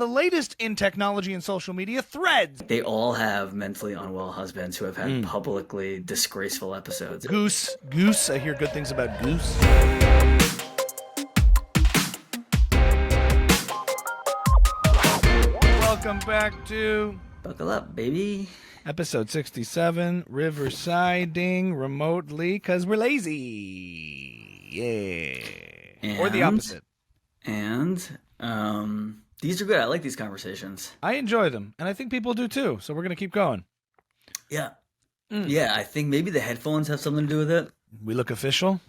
the latest in technology and social media, Threads. They all have mentally unwell husbands who have had publicly disgraceful episodes. Goose. I hear good things about Goose. Welcome back to Buckle up, baby. episode 67, Riversiding remotely because we're lazy. Yeah. Or the opposite. And these are good. I like these conversations. I enjoy them, and I think people do too, so we're going to keep going. Yeah. Yeah, I think maybe the headphones have something to do with it. We look official.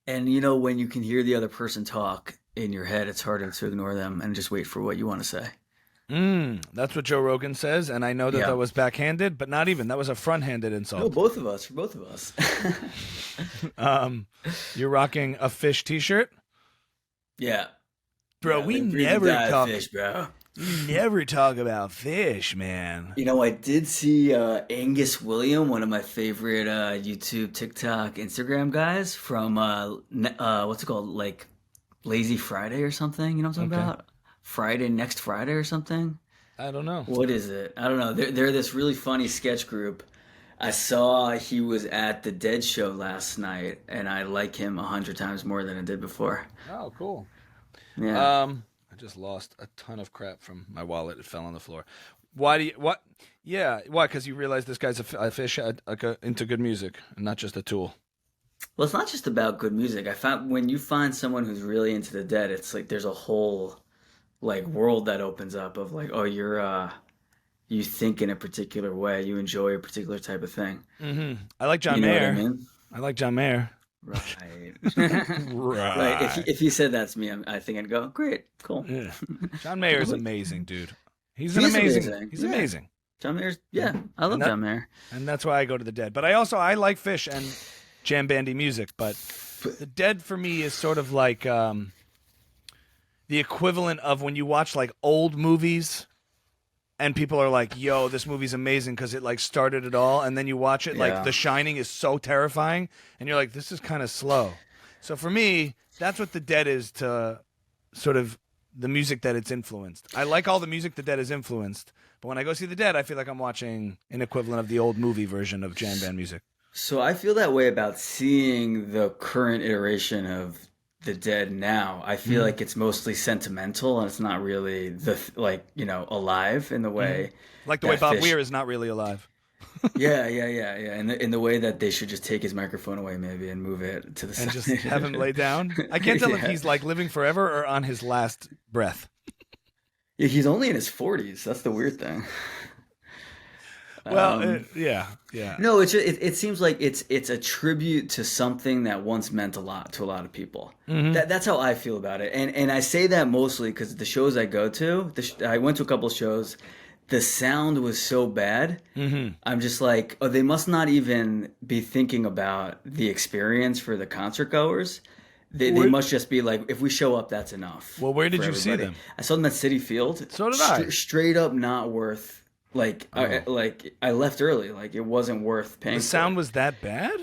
And, when you can hear the other person talk in your head, it's harder to ignore them and just wait for what you want to say. That's what Joe Rogan says, and I know that that was backhanded, but not even. That was a front-handed insult. No, both of us. You're rocking a Phish t-shirt? Yeah. Bro, yeah, we never talk Phish, bro. We never talk about Phish, man. I did see Angus William, one of my favorite YouTube, TikTok, Instagram guys from what's it called, like Lazy Friday or something. You know what I'm talking about? Next Friday or something. I don't know. What is it? I don't know. They're this really funny sketch group. I saw he was at the Dead show last night, and I like him 100 times more than I did before. Oh, cool. Yeah. I just lost a ton of crap from my wallet. It fell on the floor. Why? Yeah. Why? Because you realize this guy's a Phish into good music and not just a tool. Well, it's not just about good music. I found when you find someone who's really into the Dead, it's like there's a whole world that opens up of like, oh, you think in a particular way, you enjoy a particular type of thing. Mm-hmm. I like John You know Mayer. what I mean? I like John Mayer. Right. Right. If you said that to me, I think I'd go, great, cool. Yeah. John Mayer's amazing, dude. He's amazing. He's amazing. John Mayer's, I love John Mayer. And that's why I go to the Dead. But I like Phish and jam bandy music. But the Dead for me is sort of like the equivalent of when you watch like old movies and people are like, yo, this movie's amazing because it like started it all. And then you watch it, like The Shining is so terrifying. And you're like, this is kind of slow. So for me, that's what the Dead is to sort of the music that it's influenced. I like all the music the Dead is influenced. But when I go see the Dead, I feel like I'm watching an equivalent of the old movie version of jam band music. So I feel that way about seeing the current iteration of the Dead now. I feel like it's mostly sentimental and it's not really alive in the way like the way Bob Weir is not really alive. yeah. In the way that they should just take his microphone away maybe and move it to the side and just have him lay down. I can't tell if he's like living forever or on his last breath. Yeah, he's only in his 40s. That's the weird thing. Well, yeah. No, it seems like it's a tribute to something that once meant a lot to a lot of people. Mm-hmm. That's how I feel about it, and I say that mostly because the shows I go to, I went to a couple of shows, the sound was so bad. Mm-hmm. I'm just like, oh, they must not even be thinking about the experience for the concert goers. They must just be like, if we show up, that's enough. Well, where did you see them? I saw them at Citi Field. So did I. Straight up, not worth. I left early. Like it wasn't worth paying. The sound was that bad?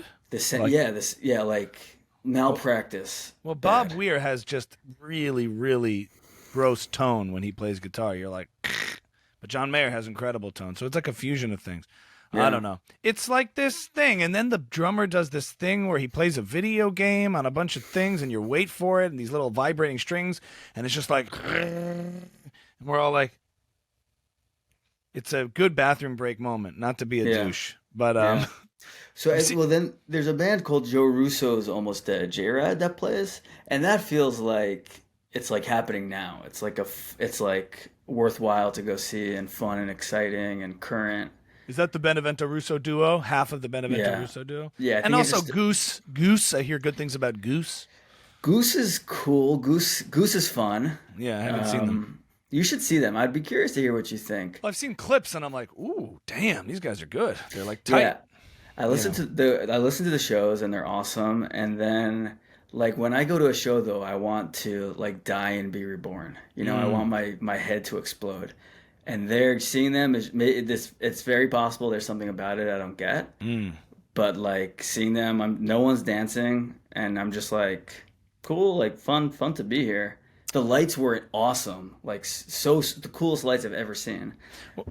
Malpractice. Well, Bob Weir has just really, really gross tone when he plays guitar. You're like, but John Mayer has incredible tone. So it's like a fusion of things. Yeah. I don't know. It's like this thing, and then the drummer does this thing where he plays a video game on a bunch of things, and you wait for it, and these little vibrating strings, and it's just like, and we're all like. It's a good bathroom break moment, not to be a douche, but So then there's a band called Joe Russo's Almost Dead, J-Rad, that plays, and that feels like it's like happening now. It's like worthwhile to go see and fun and exciting and current. Is that the Benevento Russo duo? Half of the Benevento Russo duo? Yeah, and also Goose. Goose. I hear good things about Goose. Goose is cool. Goose is fun. Yeah, I haven't seen them. You should see them. I'd be curious to hear what you think. Well, I've seen clips and I'm like, ooh, damn, these guys are good. They're like tight. Yeah. I listen to the shows and they're awesome. And then like when I go to a show though, I want to like die and be reborn. I want my head to explode. And they're seeing them it's very possible there's something about it I don't get. But like seeing them, no one's dancing and I'm just like cool, like fun to be here. the lights were awesome, like so the coolest lights I've ever seen.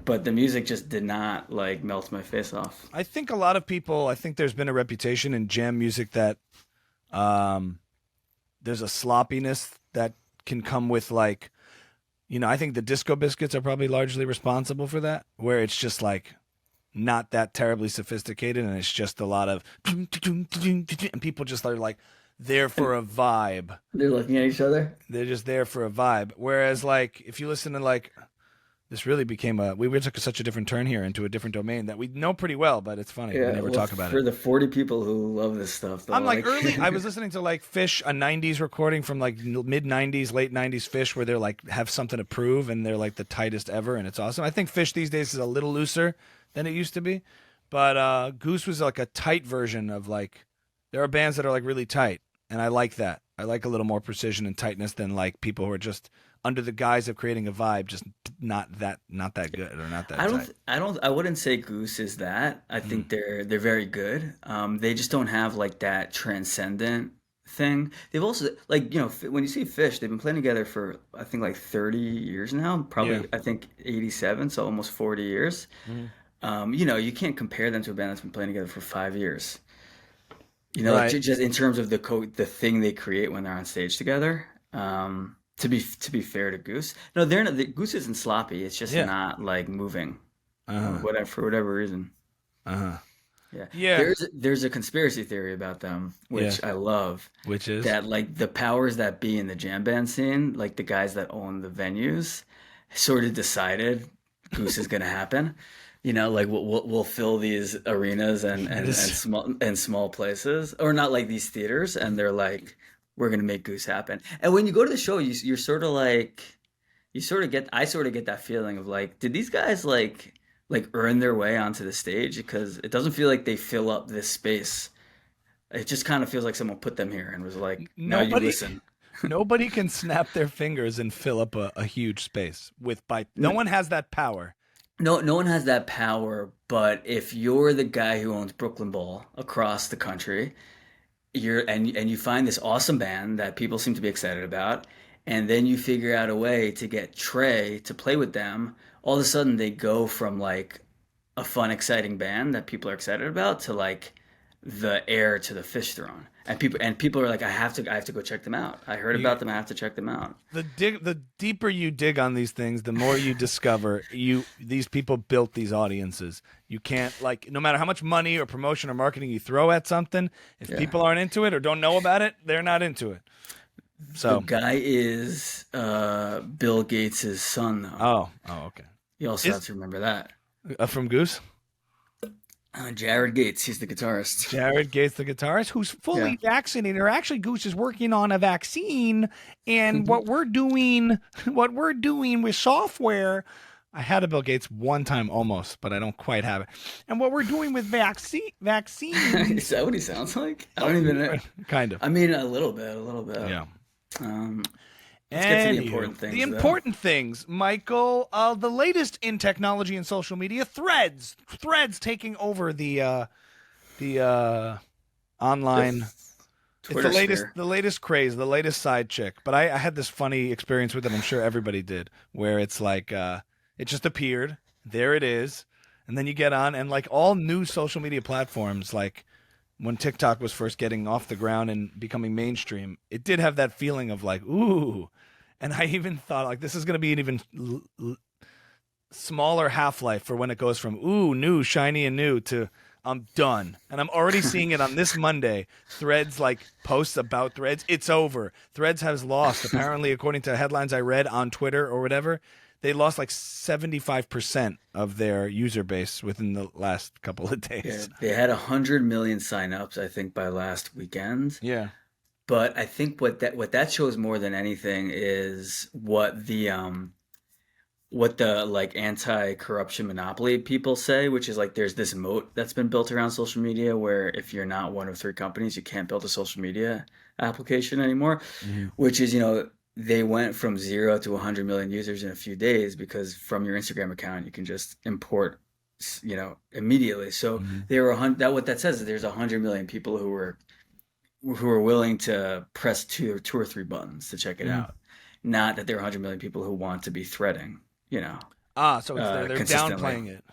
But the music just did not like melt my face off. I think a lot of people. I think there's been a reputation in jam music that um, there's a sloppiness that can come with like, I think the Disco Biscuits are probably largely responsible for that, where it's just like not that terribly sophisticated and it's just a lot of and people just are like there for a vibe. They're looking at each other. They're just there for a vibe. Whereas like if you listen to like this really became we took such a different turn here into a different domain that we know pretty well, but it's funny. Yeah, We never well, talk about for it. the 40 people who love this stuff, though, I'm like early. I was listening to like Phish, a '90s recording from like mid '90s, late '90s Phish, where they're like have something to prove and they're like the tightest ever, and it's awesome. I think Phish these days is a little looser than it used to be, but Goose was like a tight version of like. There are bands that are like really tight, and I like that. I like a little more precision and tightness than like people who are just under the guise of creating a vibe, just not that good or not that tight. I wouldn't say Goose is that. I think they're very good. They just don't have like that transcendent thing. They've also like when you see Phish, they've been playing together for I think like 30 years now. Yeah. Probably I think 87, so almost 40 years. You can't compare them to a band that's been playing together for 5 years. Right. Just in terms of the thing they create when they're on stage together. To be fair to Goose, no, they're not. Goose isn't sloppy. It's just Yeah. not like moving, Uh-huh. for whatever reason. Uh-huh. Yeah, Yeah. there's a conspiracy theory about them, Yeah. which I love. Which is That like the powers that be in the jam band scene, like the guys that own the venues, sort of decided Goose is gonna happen. Like we'll fill these arenas and small places, or not like these theaters, and they're like, we're gonna make Goose happen. And when you go to the show, you're sort of like, I sort of get that feeling of like, did these guys like earn their way onto the stage? Because it doesn't feel like they fill up this space. It just kind of feels like someone put them here and was like, now you nobody. listen. Nobody can snap their fingers and fill up a huge space with by. No one has that power. No one has that power, but if you're the guy who owns Brooklyn Bowl across the country, and you find this awesome band that people seem to be excited about, and then you figure out a way to get Trey to play with them, all of a sudden they go from like a fun, exciting band that people are excited about to like the heir to the Phish throne. And people are like, I have to go check them out. I heard about them. I have to check them out. The deeper you dig on these things, the more you discover these people built these audiences. You can't like no matter how much money or promotion or marketing you throw at something, if Yeah. people aren't into it or don't know about it, they're not into it. The So guy is Bill Gates' son, though. oh okay. You also Is have to remember that. from Goose, Jared Gates, he's the guitarist. Jared Gates, the guitarist, who's fully vaccinated. Or actually, Goose is working on a vaccine, and what we're doing with software. I had a Bill Gates one time almost, but I don't quite have it. And what we're doing with vaccines, Is that what he sounds like? I don't even know. kind of. I mean, a little bit. Yeah. Um, let's get to the Anywho, important things. The though. important things, Michael. The latest in technology and social media, Threads. Threads taking over the online. It's Twitter the latest craze, the latest side chick. But I had this funny experience with it. I'm sure everybody did, where it's like it just appeared. There it is, and then you get on, and like all new social media platforms, like when TikTok was first getting off the ground and becoming mainstream, it did have that feeling of like, ooh. And I even thought like this is going to be an even smaller half-life for when it goes from ooh, new, shiny and new to I'm done. And I'm already seeing it on this Monday. Threads like posts about Threads. It's over. Threads has lost, apparently, according to headlines I read on Twitter or whatever, they lost like 75% of their user base within the last couple of days. Yeah, they had 100 million signups, I think, by last weekend. Yeah. But I think what that shows more than anything is what the like anti-corruption monopoly people say, which is like there's this moat that's been built around social media where if you're not one of three companies, you can't build a social media application anymore, which is, they went from 0 to 100 million users in a few days because from your Instagram account, you can just import, immediately. So there were what that says is there's 100 million people who were willing to press two or three buttons to check it out. not that there are 100 million people who want to be threading, So they're consistently. downplaying it.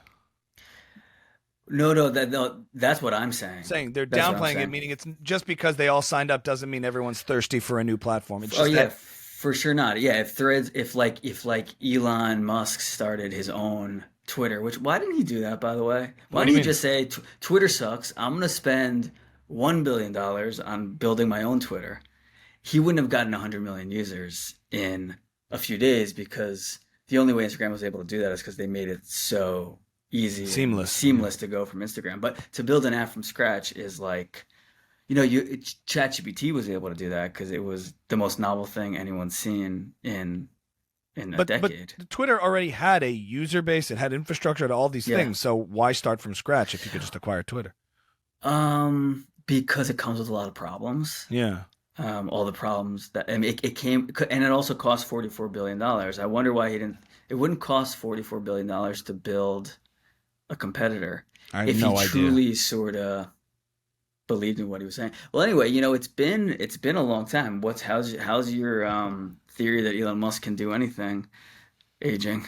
No, that's what I'm saying. Saying they're That's what I'm downplaying it, saying. meaning it's just because they all signed up doesn't mean everyone's thirsty for a new platform. It's Oh just yeah, that. for sure not. Yeah, if Elon Musk started his own Twitter, which why didn't he do that, by the way? What Why do you didn't he mean? just say Twitter sucks? I'm gonna spend $1 billion on building my own Twitter. He wouldn't have gotten 100 million users in a few days because the only way Instagram was able to do that is because they made it so easy and Seamless. seamless to go from Instagram. But to build an app from scratch is like, ChatGPT was able to do that because it was the most novel thing anyone's seen in a But decade. Twitter already had a user base, it had infrastructure to all these Yeah. things. So why start from scratch if you could just acquire Twitter? Because it comes with a lot of problems. Yeah. All the problems that, I mean, it came, and it also cost $44 billion. I wonder why he didn't. It wouldn't cost $44 billion to build a competitor I have if no he idea. truly sort of believed in what he was saying. Well, anyway, it's been a long time. How's your theory that Elon Musk can do anything aging?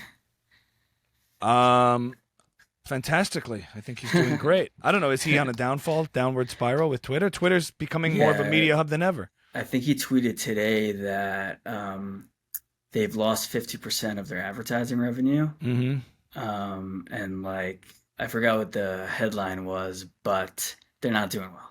Fantastically. I think he's doing great. I don't know. Is he on a downward spiral with Twitter? Twitter's becoming more of a Yeah, media hub than ever. I think he tweeted today that they've lost 50% of their advertising revenue. Mm-hmm. And like I forgot what the headline was, but they're not doing well.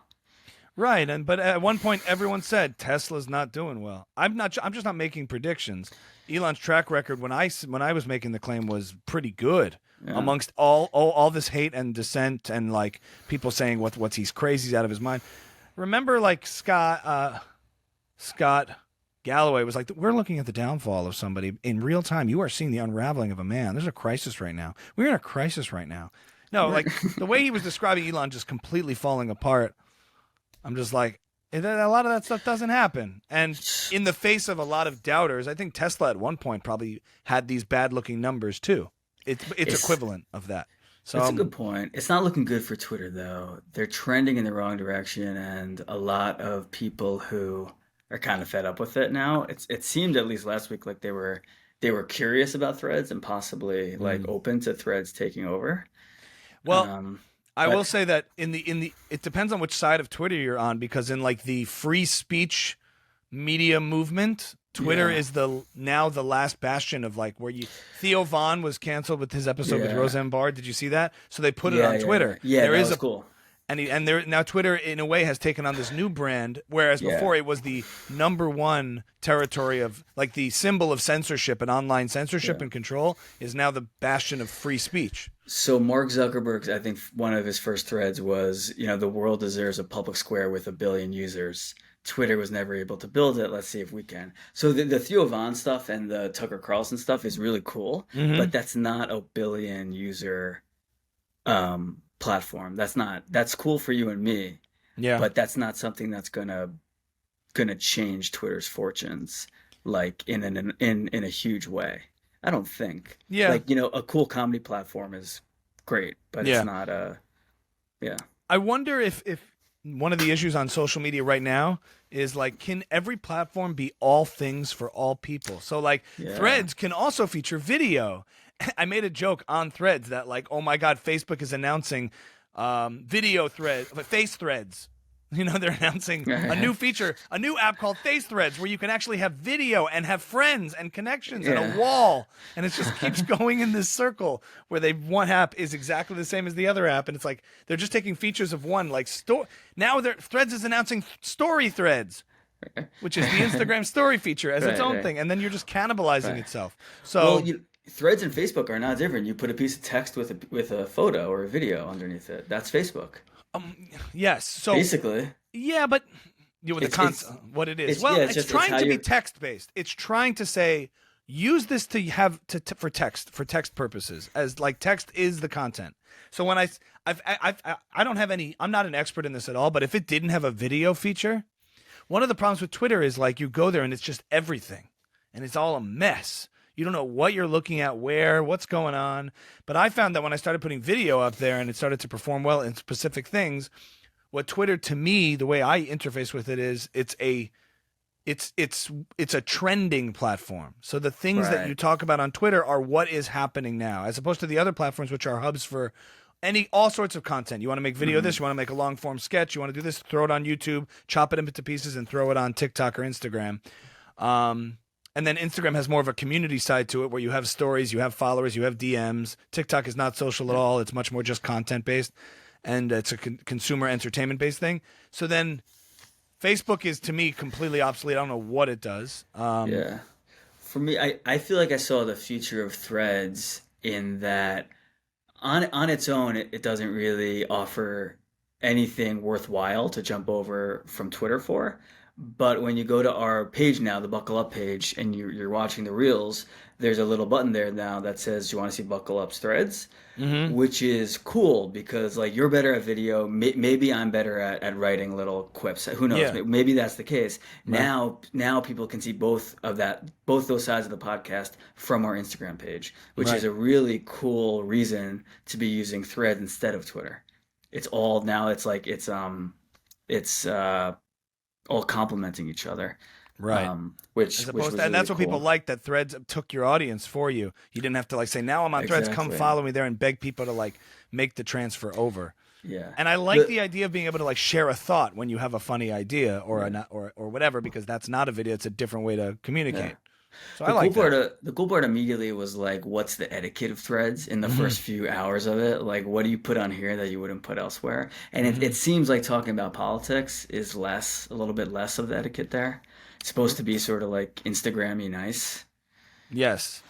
Right, but at one point everyone said Tesla's not doing well. I'm just not making predictions. Elon's track record when I was making the claim was pretty good Yeah. amongst all this hate and dissent and like people saying what's he's crazy, he's out of his mind. Remember like Scott Galloway was like, we're looking at the downfall of somebody in real time. You are seeing the unraveling of a man. There's a crisis right now. We're in a crisis right now. No, like the way he was describing Elon just completely falling apart. I'm just like, a lot of that stuff doesn't happen. And in the face of a lot of doubters, I think Tesla at one point probably had these bad looking numbers too. It's equivalent of that. So That's a good point. It's not looking good for Twitter though. They're trending in the wrong direction, and a lot of people who are kind of fed up with it now. It seemed at least last week like they were curious about Threads and possibly like open to Threads taking over. well, Um, I but will say that in the it depends on which side of Twitter you're on, because in like the free speech media movement, Twitter Yeah. is now the last bastion of like where Theo Vaughn was canceled with his episode with Yeah. Roseanne Barr. Did you see that? So they put it yeah, on yeah, Twitter. yeah, There that is was cool. and there now Twitter in a way has taken on this new brand, whereas Yeah. before it was the number one territory of like the symbol of censorship and online censorship Yeah. and control is now the bastion of free speech. So Mark Zuckerberg's, I think one of his first threads was, the world deserves a public square with 1 billion users. Twitter was never able to build it. Let's see if we can. So the Theo Von stuff and the Tucker Carlson stuff is really cool, but that's not a billion user platform. That's cool for you and me, Yeah. but that's not something that's gonna change Twitter's fortunes like in a huge way. I don't think. Yeah. Like, a cool comedy platform is great, but Yeah. it's not yeah. I wonder if one of the issues on social media right now is like, can every platform be all things for all people? So like Yeah. Threads can also feature video. I made a joke on Threads that like, oh my God, Facebook is announcing video face threads. They're announcing a new feature, a new app called Face Threads, where you can actually have video and have friends and connections and Yeah. a wall. And it just keeps going in this circle where one app is exactly the same as the other app. And it's like they're just taking features of one. Like now Threads is announcing Story Threads, which is the Instagram story feature as its Right, own right. thing. And then you're just cannibalizing Right. itself. So Well, Threads and Facebook are not different. You put a piece of text with a photo or a video underneath it. That's Facebook, yes. So basically. yeah, but with the It's- concept, what it is. it's- Well, yeah, it's it's trying how to be you're- text based. It's trying to say use this to have for text purposes, as like text is the content. So when I don't have any, I'm not an expert in this at all, but if it didn't have a video feature, one of the problems with Twitter is like you go there and it's just everything, and it's all a mess. You don't know what you're looking at, what's going on. But I found that when I started putting video up there and it started to perform well in specific things, what Twitter to me, the way I interface with it is it's a it's a trending platform. So the things that you Right. talk about on Twitter are what is happening now, as opposed to the other platforms, which are hubs for all sorts of content. You want to make video of Hmm. this, you want to make a long form sketch, you want to do this, throw it on YouTube, chop it into pieces, and throw it on TikTok or Instagram. Um, and then Instagram has more of a community side to it, where you have stories, you have followers, you have DMs. TikTok is not social at all; it's much more just content based, and it's a consumer entertainment based thing. So then Facebook is, to me, completely obsolete. I don't know what it does. Yeah. For me, I feel like I saw the future of Threads in that on its own, it doesn't really offer anything worthwhile to jump over from Twitter for. But when you go to our page now, the Buckle Up page, and you're watching the reels, there's a little button there now that says you want to see Buckle Up's threads, Mm-hmm. which is cool because like you're better at video. Maybe I'm better at writing little quips. Who knows? Yeah. Maybe that's the case. Right. Now people can see both those sides of the podcast from our Instagram page, which is Right. a really cool reason to be using Threads instead of Twitter. It's all now. It's all complementing each other, Right. which As which opposed to, was and really that's what people cool. like, that Threads took your audience for you. You didn't have to like say, now I'm on Threads, come Exactly. follow me there, and beg people to like make the transfer over. Yeah. And I like The the idea of being able to like share a thought when you have a funny idea or or whatever, because that's not a video, it's a different way to yeah. communicate. So I like that. The cool part immediately was like, what's the etiquette of Threads in the Hmm. first few hours of it? Like, what do you put on here that you wouldn't put elsewhere? And Hmm. it seems like talking about politics is a little bit less of the etiquette there. It's supposed to be sort of like Instagram-y nice, Yes.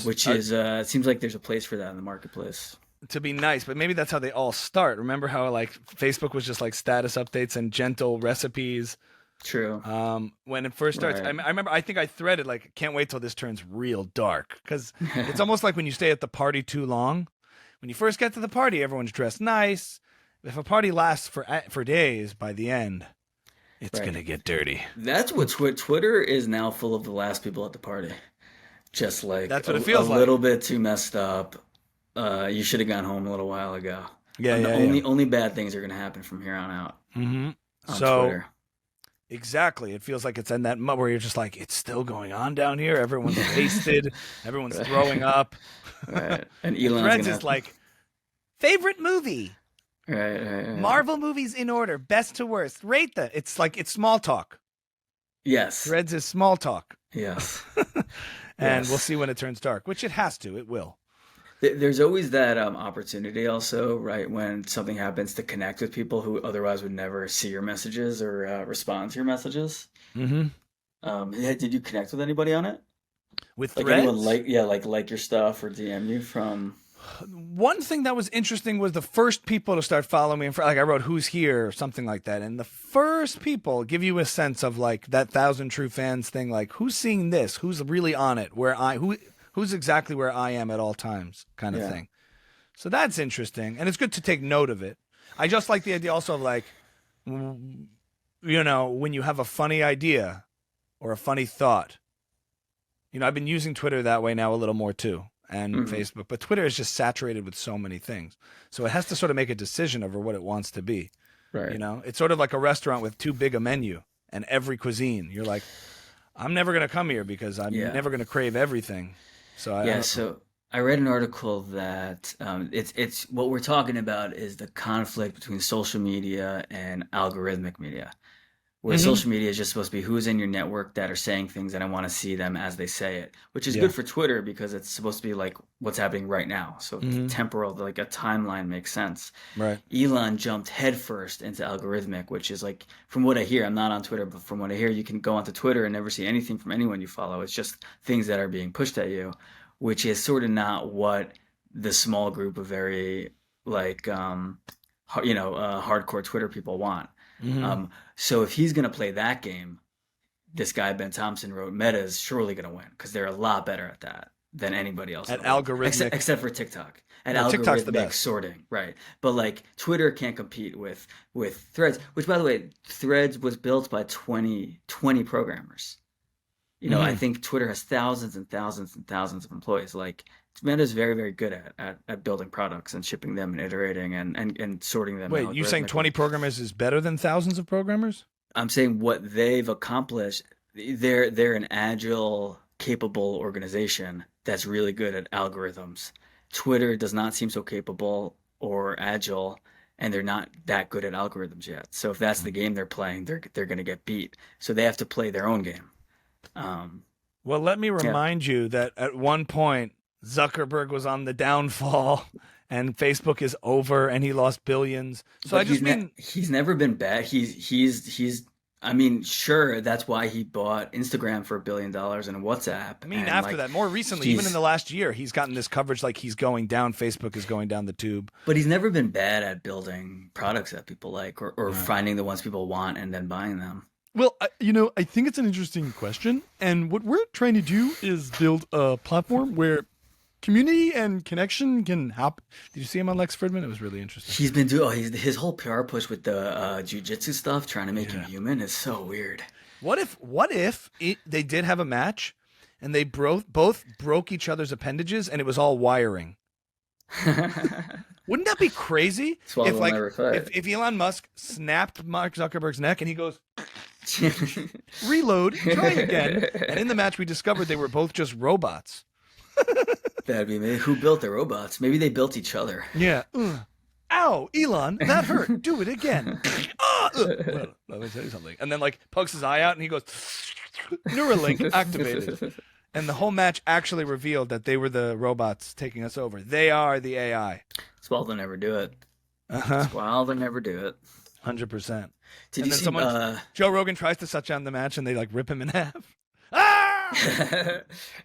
which Uh, is it seems like there's a place for that in the marketplace. to be nice, but maybe that's how they all start. Remember how like Facebook was just like status updates and gentle recipes. True. When it first starts, Right. I remember, I think I threaded like, can't wait till this turns real dark, because it's almost like when you stay at the party too long. When you first get to the party, everyone's dressed nice. If a party lasts for days, by the end, it's Right. gonna get dirty. That's what Twitter is now, full of the last people at the party. Just like That's what it a feels like. little bit too messed up. You should have gone home a little while ago. Yeah, The yeah, yeah. only bad things are gonna happen from here on out Hmm. on So Twitter. exactly, it feels like it's in that mud where you're just like, it's still going on down here. Everyone's wasted. Everyone's throwing Right. up. Right. And And Elon's Threads gonna is have like, favorite movie. right. Marvel movies in order, best to worst. Rate them. It's like, it's small talk. Yes. Threads is small talk. Yes. And we'll Yes. see when it turns dark, which it has to. It will. There's always that opportunity also, right, when something happens to connect with people who otherwise would never see your messages or respond to your messages. Hmm. Yeah, did you connect with anybody on it? With Like anyone Threads, like your stuff or DM you from? one thing that was interesting was the first people to start following me. Like I wrote, "Who's here?" or something like that, and the first people give you a sense of like that 1,000 true fans thing. Like, who's seeing this? Who's really on it? Who's exactly where I am at all times, kind of Yeah. thing. So that's interesting, and it's good to take note of it. I just like the idea also of like, when you have a funny idea or a funny thought. I've been using Twitter that way now a little more too, and Hmm. Facebook, but Twitter is just saturated with so many things. So it has to sort of make a decision over what it wants to be. Right. It's sort of like a restaurant with too big a menu and every cuisine. You're like, I'm never going to come here because I'm Yeah. never going to crave everything. So I Yeah, don't know. so I read an article that it's what we're talking about is the conflict between social media and algorithmic media, where Hmm. social media is just supposed to be who's in your network that are saying things and I want to see them as they say it, which is Yeah. good for Twitter because it's supposed to be like what's happening right now. So Hmm. temporal, like a timeline makes sense. Right. Elon jumped headfirst into algorithmic, which is like, from what I hear, I'm not on Twitter, but from what I hear, you can go onto Twitter and never see anything from anyone you follow. It's just things that are being pushed at you, which is sort of not what the small group of very like hardcore Twitter people want. Hmm. So if he's gonna play that game, this guy Ben Thompson wrote, Meta is surely gonna win because they're a lot better at that than anybody else in At the world, algorithmic. except for TikTok at No, TikTok's the algorithmic best. sorting, right? But like Twitter can't compete with Threads, which by the way, Threads was built by 20 programmers. I Hmm. think Twitter has thousands and thousands and thousands of employees. Like Meta is very, very good at building products and shipping them and iterating and sorting them Wait, you saying 20 algorithmically. programmers is better than thousands of programmers? I'm saying what they've accomplished they're an agile, capable organization that's really good at algorithms. Twitter does not seem so capable or agile, and they're not that good at algorithms yet. So if that's the game they're playing, they're going to get beat. So they have to play their own game. Well, let me Yeah, remind you that at one point Zuckerberg was on the downfall and Facebook is over and he lost billions. So but I just mean, he's never been bad. He's. I mean, sure, that's why he bought Instagram for $1 billion and WhatsApp. I mean, And after like, that, more recently, even in he's the last year, he's gotten this coverage like he's going down. Facebook is going down the tube. but he's never been bad at building products that people like, or Right. finding the ones people want and then buying them. Well, I think it's an interesting question. And what we're trying to do is build a platform where community and connection can happen. Did you see him on Lex Fridman? It was really interesting. He's been doing his whole PR push with the jujitsu stuff, trying to make him Yeah. human, is so weird. What if they did have a match and they both broke each other's appendages and it was all wiring? Wouldn't that be crazy? That's why If we'll like never fight. if Elon Musk snapped Mark Zuckerberg's neck and he goes reload, try again, and in the match we discovered they were both just robots. That'd be me. Who built the robots? Maybe they built each other. Yeah. Ow, Elon, that hurt. Do it again. Well, let me tell you something. And then like pokes his eye out and he goes, Neuralink activated. And the whole match actually revealed that they were the robots taking us over. They are the AI. That's why they'll never do it. Uh-huh. That's why they'll never do it. 100%. Did And you then see? someone, Joe Rogan tries to shut down the match and they like rip him in half. Ah!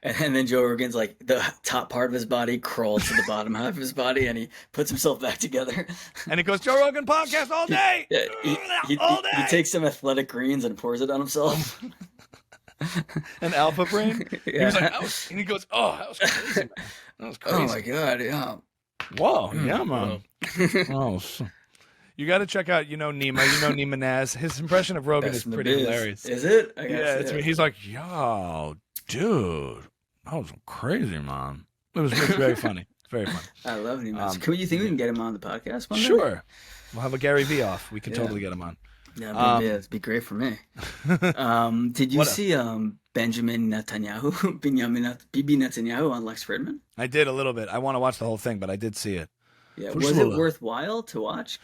And then Joe Rogan's like the top part of his body crawls to the bottom half of his body, and he puts himself back together. And it goes, Joe Rogan podcast all day. Yeah, All day. he takes some athletic greens and pours it on himself. An alpha brain. He was like, Yeah. that was, and he goes, oh, that was crazy, man. That was crazy. Oh my god! Yeah. Whoa, yeah, man. Oh, you got to check out, Nima. Nima Naz. His impression of Rogan Best is in the pretty biz. hilarious. Is it? I Yeah, guess. he's like, yo, dude, that was crazy, man. It's very funny. It's very funny. I love him. Um, Can you think we can get him on the podcast one day? Sure. We'll have a Gary V off. We can Yeah. totally get him on. Yeah, it'd be great for me. Did you What see Benjamin Netanyahu, Bibi Netanyahu on Lex Fridman? I did a little bit. I want to watch the whole thing, but I did see it. Yeah, First was of it all, worthwhile to watch?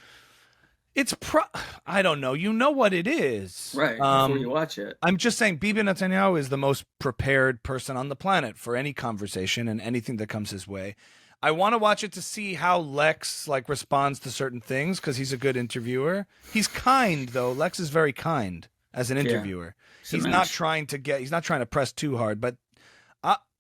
I don't know. You know what it is. Right, before you watch it. I'm just saying Bibi Netanyahu is the most prepared person on the planet for any conversation and anything that comes his way. I want to watch it to see how Lex responds to certain things because he's a good interviewer. He's kind though. Lex is very kind as an interviewer. So He's not trying to press too hard, but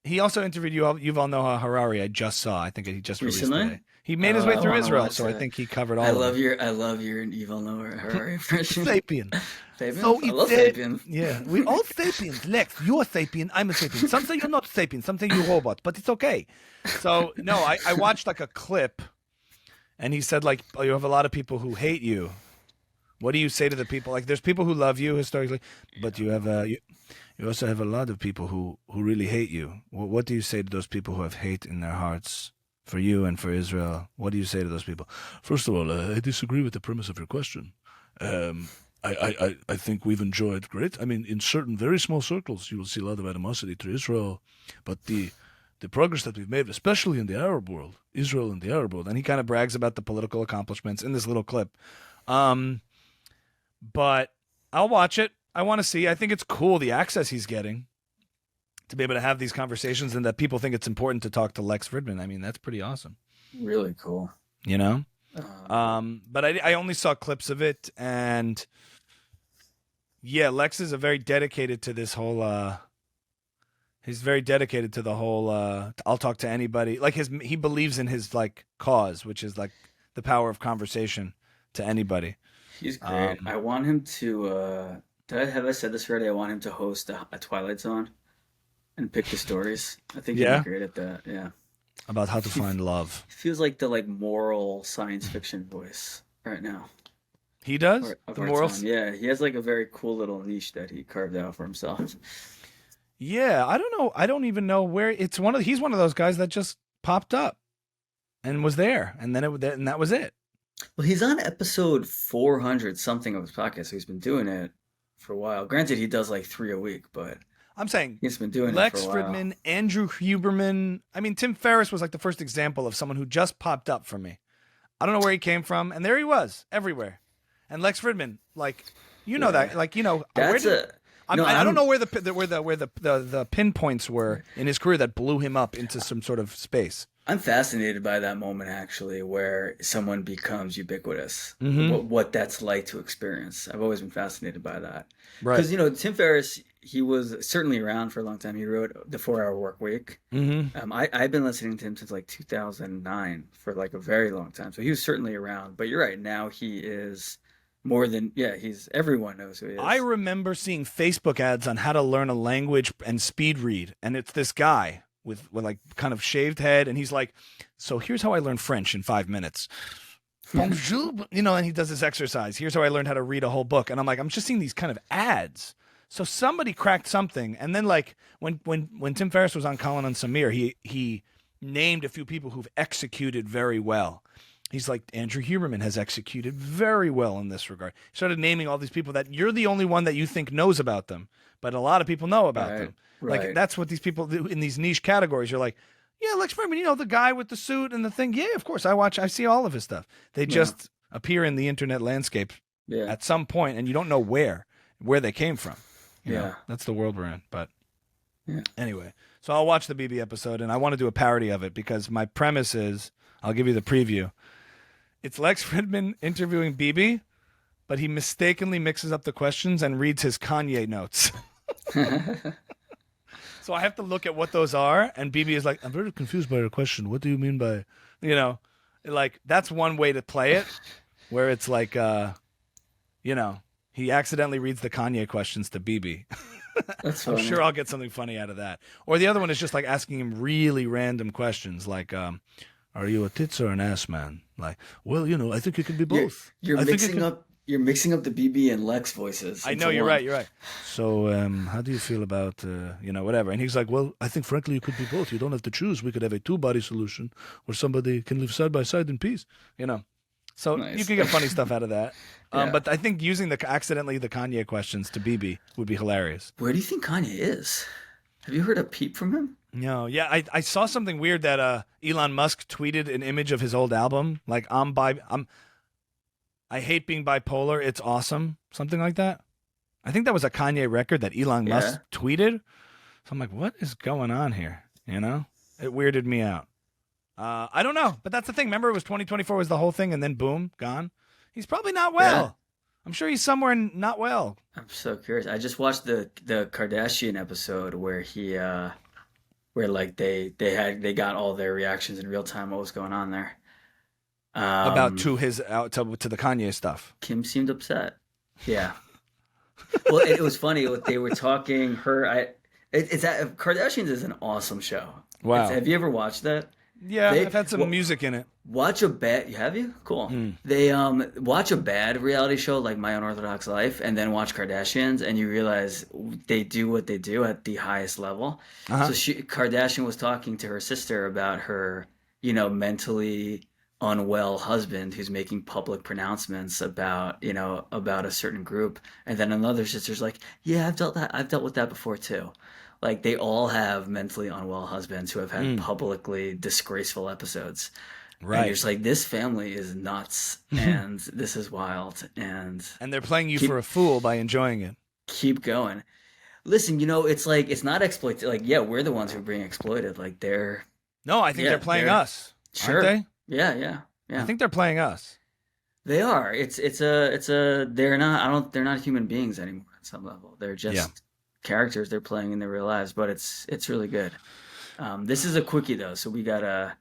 he also interviewed Yuval Noah Harari. I just saw. I think he just released Recently? today. He made his way I through wanna Israel, watch so I that. think he covered all I of love it. your evil Noah Harari impression. Sapien. Fabian? So I love it's Fabian. Yeah, we all sapiens. Lex, you're a sapien. I'm a sapien. Some say you're not a sapien. Some say you're a robot, but it's okay. So no, I watched a clip, and he said oh, you have a lot of people who hate you. What do you say to the people? There's people who love you historically, but you have you also have a lot of people who really hate you. What do you say to those people who have hate in their hearts for you and for Israel? What do you say to those people? First of all, I disagree with the premise of your question. I think we've enjoyed great. I mean, in certain very small circles, you will see a lot of animosity to Israel, but the progress that we've made, especially in the Arab world, Israel and the Arab world, And he kind of brags about the political accomplishments in this little clip. But I'll watch it. I want to see. I think it's cool the access he's getting to be able to have these conversations and that people think it's important to talk to Lex Fridman. I mean, that's pretty awesome. Really cool. You know? But I only saw clips of it, and yeah, Lex is very dedicated to this whole he's very dedicated to the whole I'll talk to anybody. He believes in his cause, which is the power of conversation to anybody. He's great. I want him to have I said this already? I want him to host a Twilight Zone and pick the stories. I think he'd Yeah? be great at that. Yeah. About how to find love. He feels like the moral science fiction voice right now. He does? Of The our morals? time. Yeah, he has a very cool little niche that he carved out for himself. Yeah, I don't know. I don't even know where he's one of those guys that just popped up and was there, and then that was it. Well, he's on episode 400 something of his podcast, so he's been doing it for a while. Granted, he does like 3 a week, but I'm saying he's been doing Lex it for a while. Fridman, Andrew Huberman. I mean, Tim Ferriss was like the first example of someone who just popped up for me. I don't know where he came from, and there he was everywhere. And Lex Fridman, like, you know that, like, you know, That's I don't know where the pinpoints were in his career that blew him up into some sort of space. I'm fascinated by that moment, actually, where someone becomes ubiquitous. Mm-hmm. What that's like to experience. I've always been fascinated by that. Right. Because, you know, Tim Ferriss, he was certainly around for a long time. He wrote The 4 Hour Work Week. Mm-hmm. I've been listening to him since like 2009 for like a very long time. So he was certainly around. But you're right. Now he is more than, everyone knows who he is. I remember seeing Facebook ads on how to learn a language and speed read, and it's this guy with like kind of shaved head, and he's like, so here's how I learned French in 5 minutes. Bonjour, you know, and he does this exercise. Here's how I learned how to read a whole book. And I'm like, I'm just seeing these kind of ads. So somebody cracked something. And then like when Tim Ferriss was on Colin and Samir, he named a few people who've executed very well. He's like, Andrew Huberman has executed very well in this regard. He started naming all these people that you're the only one that you think knows about them, but a lot of people know about them. Right. Like, that's what these people do in these niche categories. You're like, yeah, Lex Fridman, you know, the guy with the suit and the thing. Yeah, of course. I see all of his stuff. They just appear in the internet landscape at some point, and you don't know where they came from. You know, that's the world we're in. But anyway, so I'll watch the BB episode, and I want to do a parody of it because my premise is, I'll give you the preview. It's Lex Fridman interviewing BB, but he mistakenly mixes up the questions and reads his Kanye notes. So I have to look at what those are, and BB is like, I'm very confused by your question. What do you mean by, you know, like, that's one way to play it, where it's like, you know, he accidentally reads the Kanye questions to BB. That's funny. I'm sure I'll get something funny out of that. Or the other one is just like asking him really random questions, like, are you a tits or an ass man? Like, well, you know, I think you can be both. You're mixing up the BB and Lex voices. I know, you're right. So, how do you feel about, you know, whatever? And he's like, well, I think, frankly, you could be both. You don't have to choose. We could have a two-body solution where somebody can live side by side in peace, you know. So Nice. you can get funny stuff out of that. Yeah. But I think using accidentally the Kanye questions to BB would be hilarious. Where do you think Kanye is? Have you heard a peep from him? No, yeah, I saw something weird that Elon Musk tweeted an image of his old album, like I hate being bipolar. It's awesome. Something like that. I think that was a Kanye record that Elon Musk tweeted. So I'm like, what is going on here? You know, it weirded me out. I don't know, but that's the thing. Remember, it was 2024 was the whole thing, and then boom, gone. He's probably not well. Yeah. I'm sure he's somewhere not well. I'm so curious. I just watched the Kardashian episode where he where like they got all their reactions in real time. What was going on there? About to the Kanye stuff. Kim seemed upset. Yeah. Well, it was funny. They were talking. Kardashians is an awesome show. Wow. Have you ever watched that? Yeah, I've had some music in it. Watch a bad. Have you? Cool. They watch a bad reality show like My Unorthodox Life, and then watch Kardashians, and you realize they do what they do at the highest level. So Kardashian was talking to her sister about her, you know, mentally unwell husband who's making public pronouncements about, you know, about a certain group, and then another sister's like, yeah, I've dealt with that before too. Like, they all have mentally unwell husbands who have had publicly disgraceful episodes. Right. And you're just like, this family is nuts, and this is wild, and they're playing you for a fool by enjoying it. Keep going. Listen, you know, it's like, it's not exploit. Like, yeah, we're the ones who are being exploited. Like, they're. No, I think they're playing us. Sure. Aren't they? Yeah. I think they're playing us. They are. They're not human beings anymore at some level. They're just characters they're playing in their real lives, but it's really good. This is a quickie though, so we gotta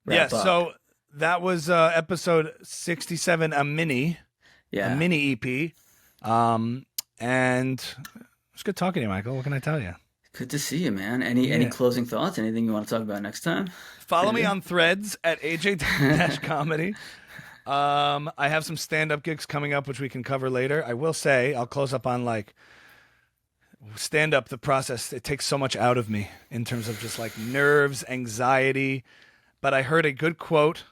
wrap up. So that was episode 67, a mini EP. And it's good talking to you, Michael. What can I tell you? Good to see you, man. Any closing thoughts? Anything you want to talk about next time? Follow me on Threads at AJ-Comedy. I have some stand-up gigs coming up, which we can cover later. I will say, I'll close up on like stand-up, the process. It takes so much out of me in terms of just like nerves, anxiety. But I heard a good quote.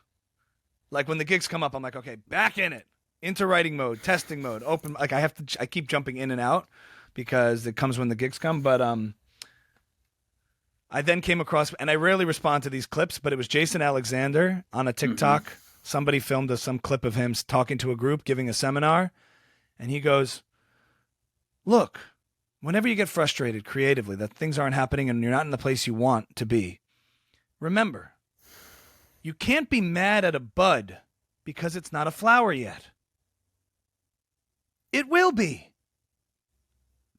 Like when the gigs come up, I'm like, okay, back in it. into writing mode, testing mode, open. Like I keep jumping in and out because it comes when the gigs come. But I then came across, and I rarely respond to these clips, but it was Jason Alexander on a TikTok. Mm-hmm. Somebody filmed some clip of him talking to a group, giving a seminar, and he goes, "Look, whenever you get frustrated creatively that things aren't happening and you're not in the place you want to be, remember, you can't be mad at a bud because it's not a flower yet. It will be.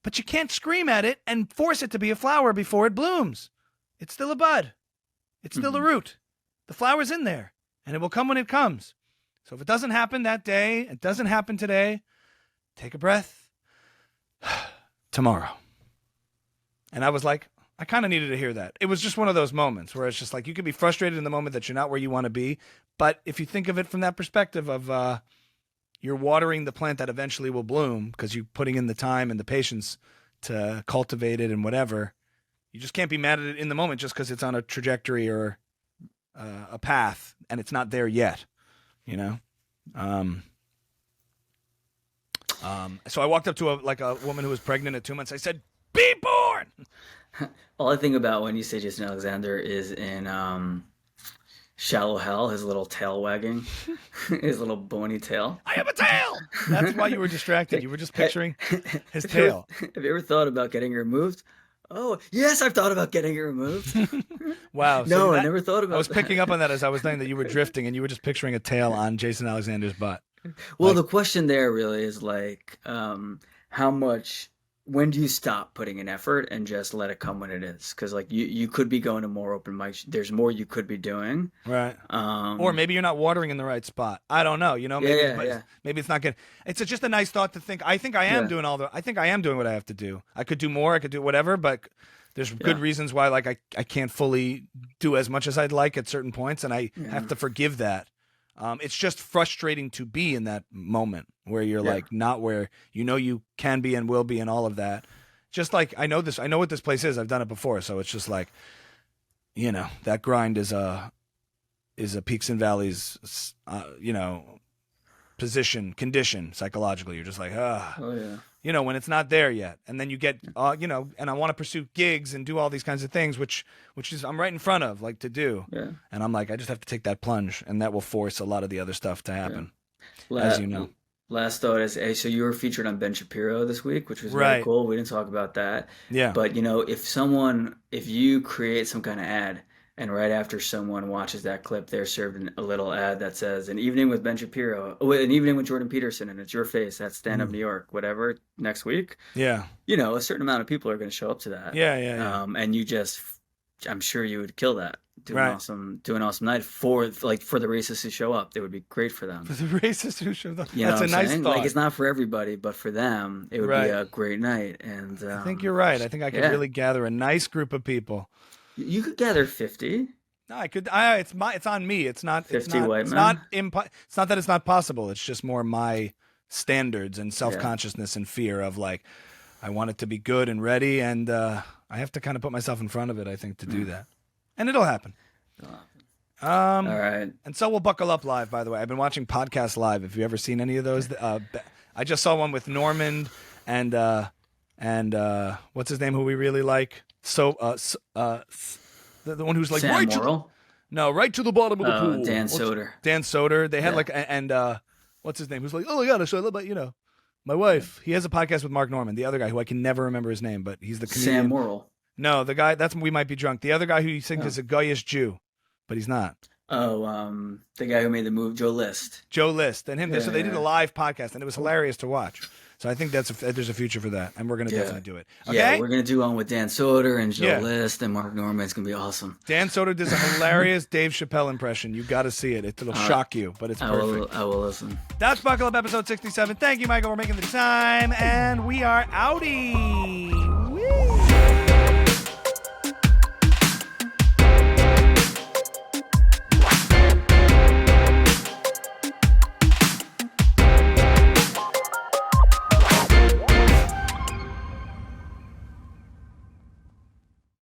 But you can't scream at it and force it to be a flower before it blooms. It's still a bud. It's still a root. The flower's in there, and it will come when it comes. So if it doesn't happen that day, it doesn't happen today, take a breath. Tomorrow." And I was like, I kind of needed to hear that. It was just one of those moments where it's just like you could be frustrated in the moment that you're not where you want to be. But if you think of it from that perspective of you're watering the plant that eventually will bloom because you're putting in the time and the patience to cultivate it and whatever, you just can't be mad at it in the moment just because it's on a trajectory or a path and it's not there yet, you know? So I walked up to a woman who was pregnant at 2 months. I said, "Be born." All I think about when you say Jason Alexander is in Shallow Hell, his little tail wagging, his little bony tail. I have a tail. That's why you were distracted. You were just picturing his tail. Have you ever thought about getting it removed? Oh, yes, I've thought about getting it removed. Wow. No, I never thought about that. I was picking up on that as I was saying that you were drifting and you were just picturing a tail on Jason Alexander's butt. Well, the question there really is like, when do you stop putting in effort and just let it come when it is? Because like you could be going to more open mics. There's more you could be doing. Right. Or maybe you're not watering in the right spot. I don't know. You know, maybe, maybe it's not good. It's just a nice thought to think. I think I am doing I think I am doing what I have to do. I could do more. I could do whatever, but there's good reasons why like I can't fully do as much as I'd like at certain points, and I have to forgive that. It's just frustrating to be in that moment where you're like not where you can be and will be and all of that. Just like I know what this place is. I've done it before, so it's just like, that grind is a peaks and valleys, condition psychologically. You're just like, when it's not there yet, and then you get, and I want to pursue gigs and do all these kinds of things, which is I'm right in front of like to do, and I'm like I just have to take that plunge, and that will force a lot of the other stuff to happen, as you know. Last thought is, so you were featured on Ben Shapiro this week, which was really cool. We didn't talk about that, but if you create some kind of ad, and right after someone watches that clip, they're served a little ad that says, "An evening with Ben Shapiro, an evening with Jordan Peterson," and it's your face. That's Stand Up New York, whatever, next week. Yeah. A certain amount of people are going to show up to that. Yeah. And I'm sure you would kill that. Do an awesome night for the racists who show up. It would be great for them. For the racists who show up. That's a nice thought. Like, it's not for everybody, but for them, it would be a great night. And I think you're right. I think I could really gather a nice group of people. You could gather 50. No, I could. It's on me. It's not 50 white men. It's not that it's not possible. It's just more my standards and self-consciousness and fear of like, I want it to be good and ready, and I have to kind of put myself in front of it, I think, to do that. And it'll happen. All right. And so we'll buckle up live, by the way. I've been watching podcasts live. Have you ever seen any of those? I just saw one with Normand and what's his name, who we really like? So the one who's like Sam Morrill? Right to the bottom of the pool. Dan Soder. Dan Soder. They had what's his name? Who's like, oh my God, I love my wife. He has a podcast with Mark Norman, the other guy who I can never remember his name, but he's the comedian. Sam Morrill. No, the guy, that's We Might Be Drunk. The other guy who you think is a Goyish Jew, but he's not. Oh, the guy who made the move, Joe List. Joe List and him. So they did a live podcast, and it was hilarious to watch. So I think there's a future for that, and we're going to definitely do it. Okay? Yeah, we're going to do one with Dan Soder and Joe List and Mark Norman. It's going to be awesome. Dan Soder does a hilarious Dave Chappelle impression. You got to see it. It'll shock you, but it's perfect. I will listen. That's Buckle Up episode 67. Thank you, Michael. We're making the time, and we are outie.